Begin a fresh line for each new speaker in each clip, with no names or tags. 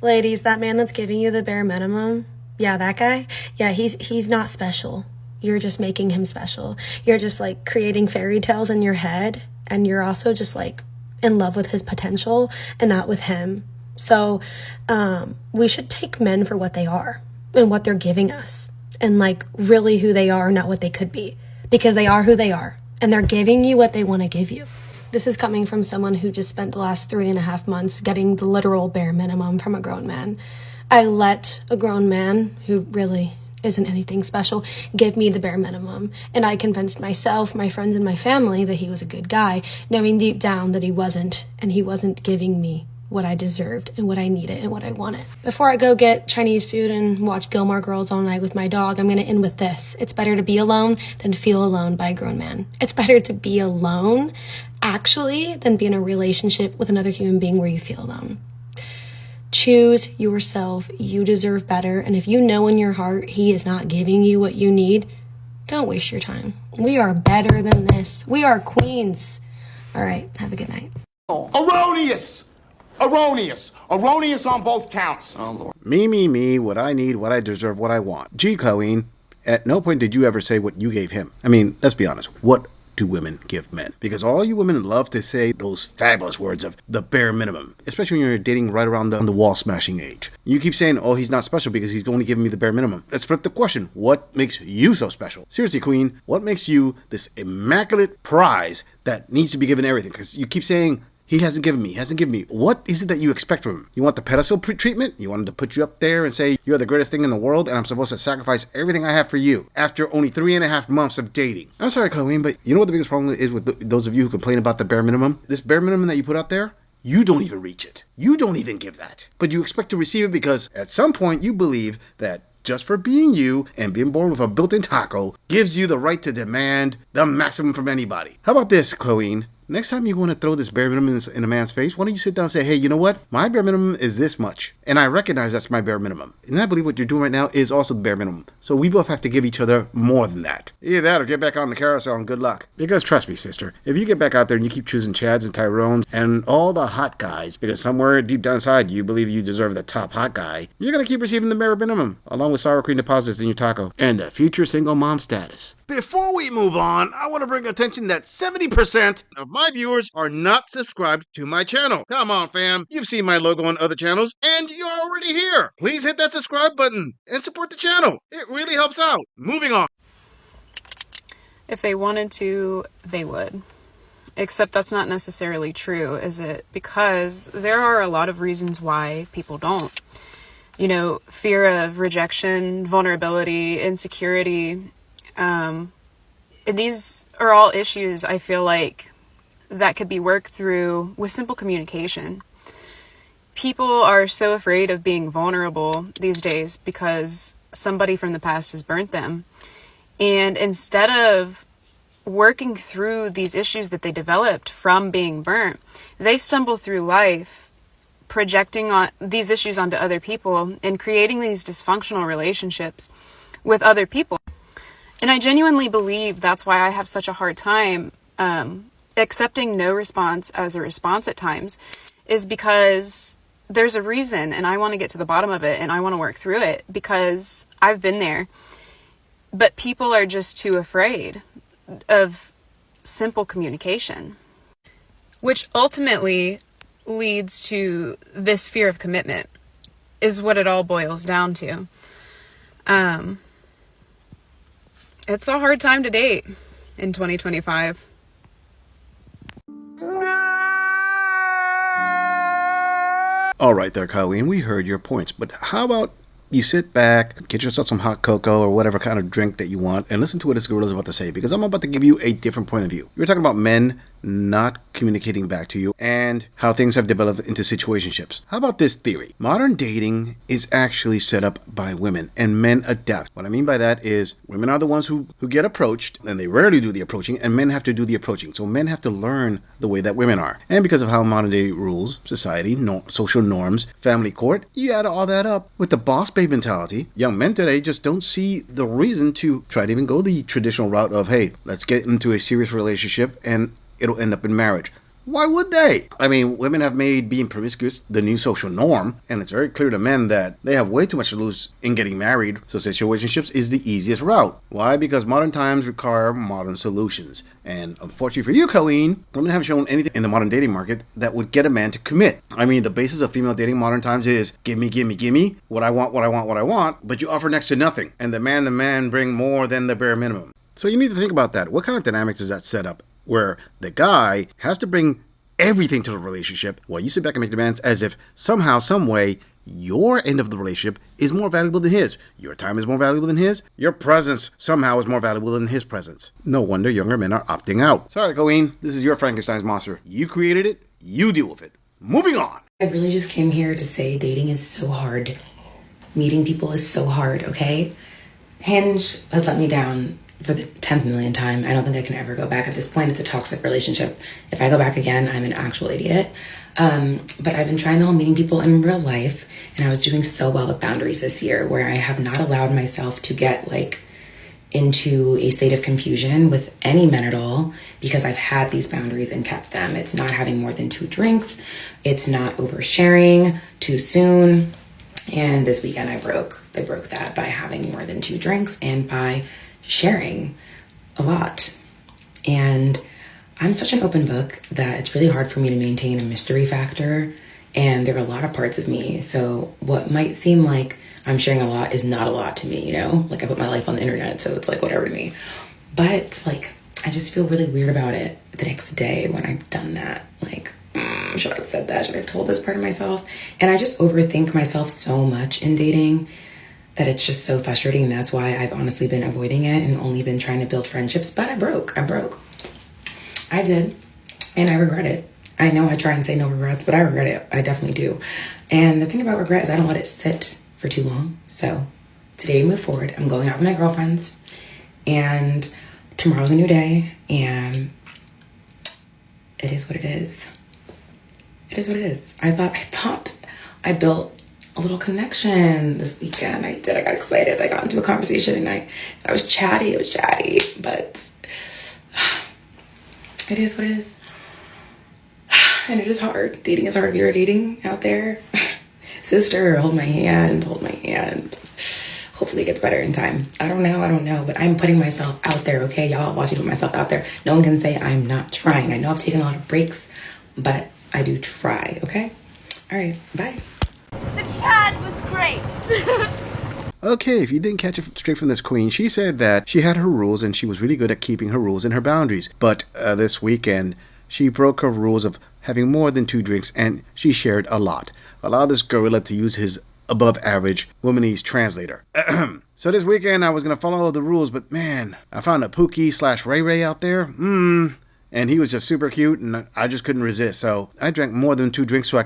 Ladies, that man that's giving you the bare minimum, yeah, that guy, yeah, he's not special. You're just making him special. You're just like creating fairy tales in your head, and you're also just like in love with his potential and not with him. So we should take men for what they are and what they're giving us, and like really who they are, not what they could be, because they are who they are and they're giving you what they want to give you. This is coming from someone who just spent the last 3.5 months getting the literal bare minimum from a grown man. I let a grown man who really isn't anything special give me the bare minimum, and I convinced myself, my friends, and my family that he was a good guy, knowing deep down that he wasn't, and he wasn't giving me what I deserved and what I needed and what I wanted. Before I go get Chinese food and watch Gilmore Girls all night with my dog, I'm going to end with this. It's better to be alone than feel alone by a grown man. It's better to be alone, actually, than be in a relationship with another human being where you feel alone. Choose yourself. You deserve better. And if you know in your heart he is not giving you what you need, don't waste your time. We are better than this. We are queens. All right. Have a good night.
Erroneous! Erroneous on both counts.
Oh, Lord.
Me, what I need, what I deserve, what I want. Gee, Colleen, at no point did you ever say what you gave him. I mean, let's be honest. What do women give men? Because all you women love to say those fabulous words of the bare minimum, especially when you're dating right around the wall smashing age. You keep saying, oh, he's not special because he's only giving me the bare minimum. Let's flip the question. What makes you so special? Seriously, Queen, what makes you this immaculate prize that needs to be given everything? Because you keep saying, he hasn't given me. What is it that you expect from him? You want the pedestal treatment? You want him to put you up there and say, you're the greatest thing in the world and I'm supposed to sacrifice everything I have for you after only 3.5 months of dating? I'm sorry, Colleen, but you know what the biggest problem is with those of you who complain about the bare minimum? This bare minimum that you put out there, you don't even reach it. You don't even give that. But you expect to receive it because at some point you believe that just for being you and being born with a built-in taco gives you the right to demand the maximum from anybody. How about this, Colleen? Next time you want to throw this bare minimum in a man's face, why don't you sit down and say, hey, you know what? My bare minimum is this much. And I recognize that's my bare minimum. And I believe what you're doing right now is also the bare minimum. So we both have to give each other more than that. Either that or get back on the carousel and good luck. Because trust me, sister, if you get back out there and you keep choosing Chads and Tyrones and all the hot guys, because somewhere deep down inside you believe you deserve the top hot guy, you're going to keep receiving the bare minimum, along with sour cream deposits in your taco and the future single mom status. Before we move on, I want to bring attention that 70% of my viewers are not subscribed to my channel. Come on, fam. You've seen my logo on other channels, and you're already here. Please hit that subscribe button and support the channel. It really helps out. Moving on.
If they wanted to, they would. Except that's not necessarily true, is it? Because there are a lot of reasons why people don't. You know, fear of rejection, vulnerability, insecurity. These are all issues I feel like that could be worked through with simple communication. People are so afraid of being vulnerable these days because somebody from the past has burnt them. And instead of working through these issues that they developed from being burnt, they stumble through life projecting on these issues onto other people and creating these dysfunctional relationships with other people. And I genuinely believe that's why I have such a hard time accepting no response as a response at times, is because there's a reason and I want to get to the bottom of it and I want to work through it because I've been there. But people are just too afraid of simple communication, which ultimately leads to this fear of commitment, is what it all boils down to. It's a hard time to date in 2025.
All right there, Colleen, we heard your points, but how about you sit back, get yourself some hot cocoa or whatever kind of drink that you want, and listen to what this gorilla is about to say, because I'm about to give you a different point of view. We're talking about men not communicating back to you and how things have developed into situationships. How about this theory? Modern dating is actually set up by women and men adapt. What I mean by that is women are the ones who get approached, and they rarely do the approaching, and men have to do the approaching. So men have to learn the way that women are. And because of how modern day rules, society, social norms, family court, you add all that up with the boss babe mentality. Young men today just don't see the reason to try to even go the traditional route of, hey, let's get into a serious relationship and it'll end up in marriage. Why would they? I mean, women have made being promiscuous the new social norm, and it's very clear to men that they have way too much to lose in getting married, so situationships is the easiest route. Why? Because modern times require modern solutions. And unfortunately for you, Colleen, women haven't shown anything in the modern dating market that would get a man to commit. I mean, the basis of female dating modern times is give me, what I want, but you offer next to nothing. And the man bring more than the bare minimum. So you need to think about that. What kind of dynamics is that set up? Where the guy has to bring everything to the relationship while you sit back and make demands as if somehow, some way, your end of the relationship is more valuable than his. Your time is more valuable than his. Your presence somehow is more valuable than his presence. No wonder younger men are opting out. Sorry, Colleen. This is your Frankenstein's monster. You created it. You deal with it. Moving on.
I really just came here to say dating is so hard. Meeting people is so hard, okay? Hinge has let me down for the 10th million time. I don't think I can ever go back at this point. It's a toxic relationship. If I go back again, I'm an actual idiot. But I've been trying the whole meeting people in real life, and I was doing so well with boundaries this year where I have not allowed myself to get into a state of confusion with any men at all because I've had these boundaries and kept them. It's not having more than 2 drinks. It's not oversharing too soon. And this weekend I broke that by having more than 2 drinks and by sharing a lot. And I'm such an open book that it's really hard for me to maintain a mystery factor. And there are a lot of parts of me. So what might seem like I'm sharing a lot is not a lot to me, I put my life on the internet, so it's whatever to me. But I just feel really weird about it the next day when I've done that. Should I have said that? Should I have told this part of myself? And I just overthink myself so much in dating that it's just so frustrating. And that's why I've honestly been avoiding it and only been trying to build friendships. But I broke. I did. And I regret it. I know I try and say no regrets, but I regret it. I definitely do. And the thing about regret is I don't let it sit for too long. So today we move forward. I'm going out with my girlfriends. And tomorrow's a new day. And it is what it is. It is what it is. I thought I built a little connection this weekend. I did. I got excited. I got into a conversation and I was chatty. It was chatty, but it is what it is. And it is hard. Dating is hard. If you're dating out there, sister, hold my hand. Hopefully it gets better in time. I don't know, but I'm putting myself out there, okay? Y'all watching put myself out there. No one can say I'm not trying. I know I've taken a lot of breaks, but I do try, okay? All right, bye.
The chat was great.
Okay, if you didn't catch it straight from this queen, she said that she had her rules and she was really good at keeping her rules and her boundaries. But this weekend, she broke her rules of having more than 2 drinks and she shared a lot. Allowed this gorilla to use his above average womanese translator. So this weekend I was going to follow the rules, but man, I found a Pookie / Ray Ray out there. And he was just super cute, and I just couldn't resist. So I drank more than 2 drinks so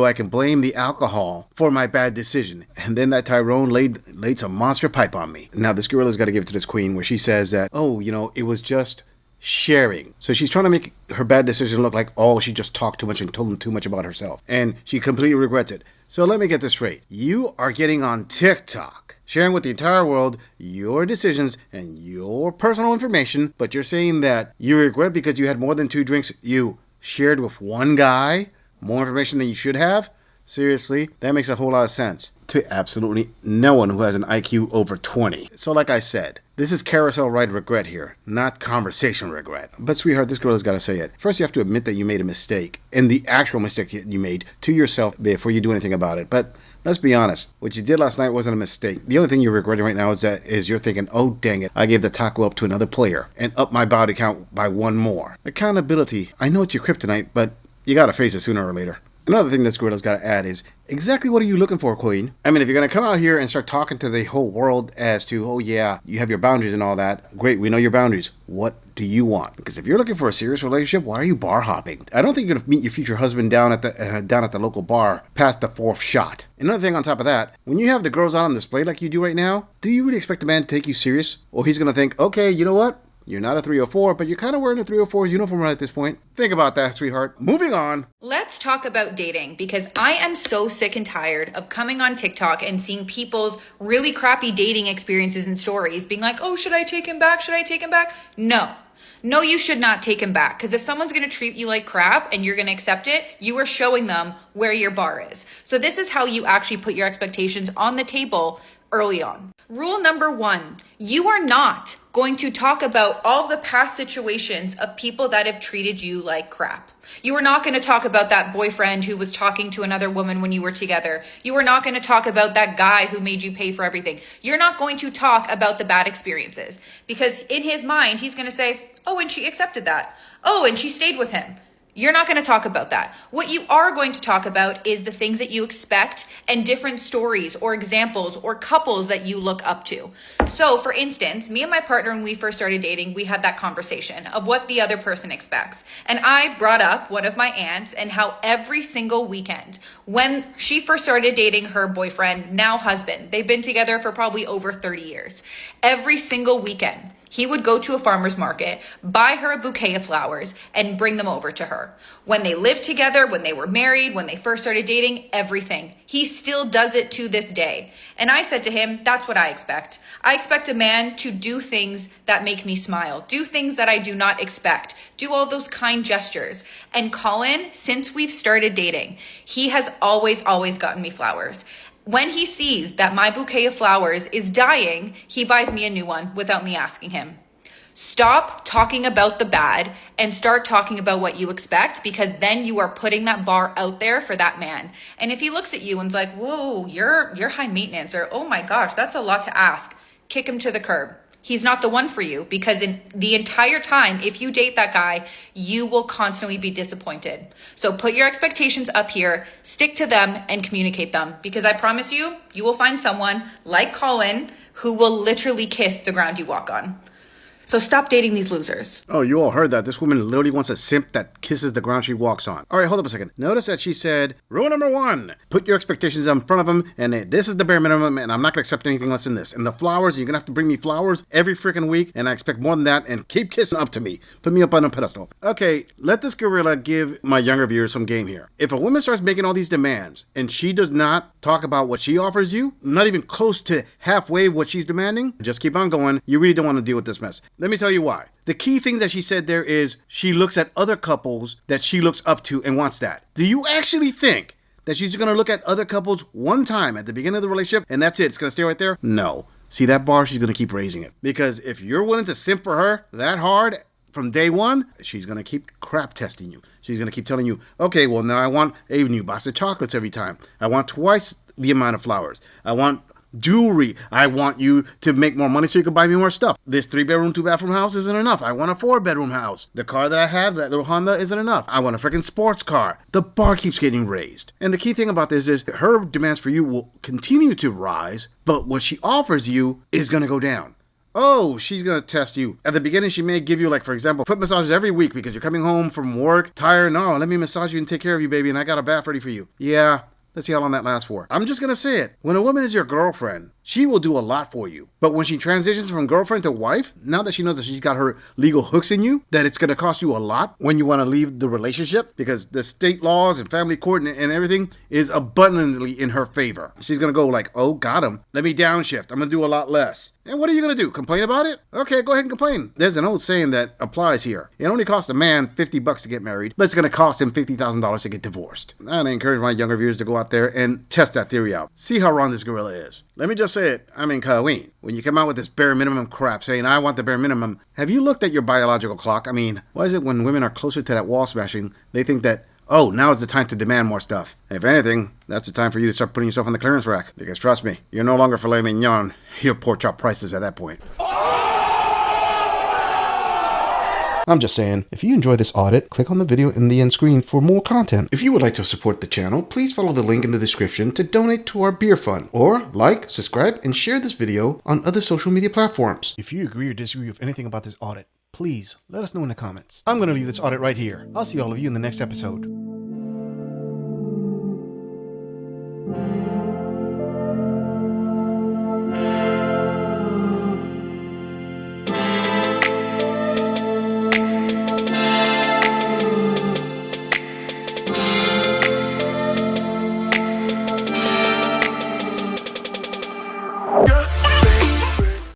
I can blame the alcohol for my bad decision. And then that Tyrone laid some monster pipe on me. Now this gorilla's got to give it to this queen, where she says that, it was just sharing. So she's trying to make her bad decision look like, she just talked too much and told him too much about herself. And she completely regrets it. So let me get this straight. You are getting on TikTok, sharing with the entire world your decisions and your personal information, but you're saying that you regret because you had more than 2 drinks you shared with one guy, more information than you should have? Seriously, that makes a whole lot of sense to absolutely no one who has an IQ over 20. So like I said, this is carousel ride regret here, not conversation regret. But sweetheart, this girl has got to say it. First, you have to admit that you made a mistake, and the actual mistake you made to yourself before you do anything about it. But let's be honest, what you did last night wasn't a mistake. The only thing you're regretting right now is you're thinking, oh dang it, I gave the taco up to another player and up my body count by 1 more. Accountability, I know it's your kryptonite, but you gotta face it sooner or later. Another thing this gorilla's got to add is, exactly what are you looking for, queen? I mean, if you're going to come out here and start talking to the whole world as to, oh yeah, you have your boundaries and all that, great, we know your boundaries. What do you want? Because if you're looking for a serious relationship, why are you bar hopping? I don't think you're going to meet your future husband down at the local bar past the 4th shot. Another thing on top of that, when you have the girls out on display like you do right now, do you really expect a man to take you serious? Or he's going to think, okay, you know what? You're not a 304, but you're kind of wearing a 304 uniform right at this point. Think about that, sweetheart. Moving on.
Let's talk about dating, because I am so sick and tired of coming on TikTok and seeing people's really crappy dating experiences and stories being like, oh, should I take him back? Should I take him back? No. No, you should not take him back, because if someone's going to treat you like crap and you're going to accept it, you are showing them where your bar is. So this is how you actually put your expectations on the table early on. Rule number 1, you are not going to talk about all the past situations of people that have treated you like crap. You are not going to talk about that boyfriend who was talking to another woman when you were together. You are not going to talk about that guy who made you pay for everything. You're not going to talk about the bad experiences, because in his mind, he's going to say, oh, and she accepted that. Oh, and she stayed with him. You're not going to talk about that. What you are going to talk about is the things that you expect and different stories or examples or couples that you look up to. So for instance, me and my partner, when we first started dating, we had that conversation of what the other person expects. And I brought up one of my aunts and how every single weekend, when she first started dating her boyfriend, now husband, they've been together for probably over 30 years. Every single weekend, he would go to a farmer's market, buy her a bouquet of flowers, and bring them over to her. When they lived together, when they were married, when they first started dating, everything. He still does it to this day. And I said to him, that's what I expect. I expect a man to do things that make me smile, do things that I do not expect, do all those kind gestures. And Colin, since we've started dating, he has always gotten me flowers. When he sees that my bouquet of flowers is dying, he buys me a new one without me asking him. Stop talking about the bad and start talking about what you expect, because then you are putting that bar out there for that man. And if he looks at you and's like, whoa, you're high maintenance, or oh my gosh, that's a lot to ask, kick him to the curb. He's not the one for you, because in the entire time, if you date that guy, you will constantly be disappointed. So put your expectations up here, stick to them, and communicate them, because I promise you, you will find someone like Colin who will literally kiss the ground you walk on. So stop dating these losers.
Oh, you all heard that. This woman literally wants a simp that kisses the ground she walks on. All right, hold up a second. Notice that she said, rule number 1, put your expectations in front of them, and this is the bare minimum, and I'm not going to accept anything less than this. And the flowers, you're going to have to bring me flowers every freaking week, and I expect more than that, and keep kissing up to me. Put me up on a pedestal. Okay, let this gorilla give my younger viewers some game here. If a woman starts making all these demands, and she does not talk about what she offers you, not even close to halfway what she's demanding, just keep on going. You really don't want to deal with this mess. Let me tell you why. The key thing that she said there is she looks at other couples that she looks up to and wants that. Do you actually think that she's going to look at other couples one time at the beginning of the relationship and that's it? It's going to stay right there? No. See that bar? She's going to keep raising it. Because if you're willing to simp for her that hard from day one, she's going to keep crap testing you. She's going to keep telling you, okay, well, now I want a new box of chocolates every time. I want twice the amount of flowers. I want jewelry. I want you to make more money so you can buy me more stuff. This 3-bedroom, 2-bathroom house isn't enough. I want a 4-bedroom house. The car that I have, that little Honda, isn't enough. I want a freaking sports car. The bar keeps getting raised. And the key thing about this is her demands for you will continue to rise, but what she offers you is going to go down. Oh, she's going to test you. At the beginning, she may give you, like, for example, foot massages every week because you're coming home from work, tired. No, let me massage you and take care of you, baby, and I got a bath ready for you. Yeah. Let's see how long that lasts for. I'm just going to say it. When a woman is your girlfriend, she will do a lot for you. But when she transitions from girlfriend to wife, now that she knows that she's got her legal hooks in you, that it's going to cost you a lot when you want to leave the relationship, because the state laws and family court and everything is abundantly in her favor. She's going to go like, oh, got him. Let me downshift. I'm going to do a lot less. And what are you going to do? Complain about it? Okay, go ahead and complain. There's an old saying that applies here. It only costs a man $50 to get married, but it's going to cost him $50,000 to get divorced. And I encourage my younger viewers to go out there and test that theory out. See how wrong this gorilla is. Let me just say it. I mean, Colleen, when you come out with this bare minimum crap saying, I want the bare minimum, have you looked at your biological clock? I mean, why is it when women are closer to that wall smashing, they think that, oh, now is the time to demand more stuff? If anything, that's the time for you to start putting yourself on the clearance rack. Because trust me, you're no longer filet mignon. You're pork chop prices at that point. I'm just saying, if you enjoy this audit, click on the video in the end screen for more content. If you would like to support the channel, please follow the link in the description to donate to our beer fund, or like, subscribe, and share this video on other social media platforms. If you agree or disagree with anything about this audit, please let us know in the comments. I'm going to leave this audit right here. I'll see all of you in the next episode.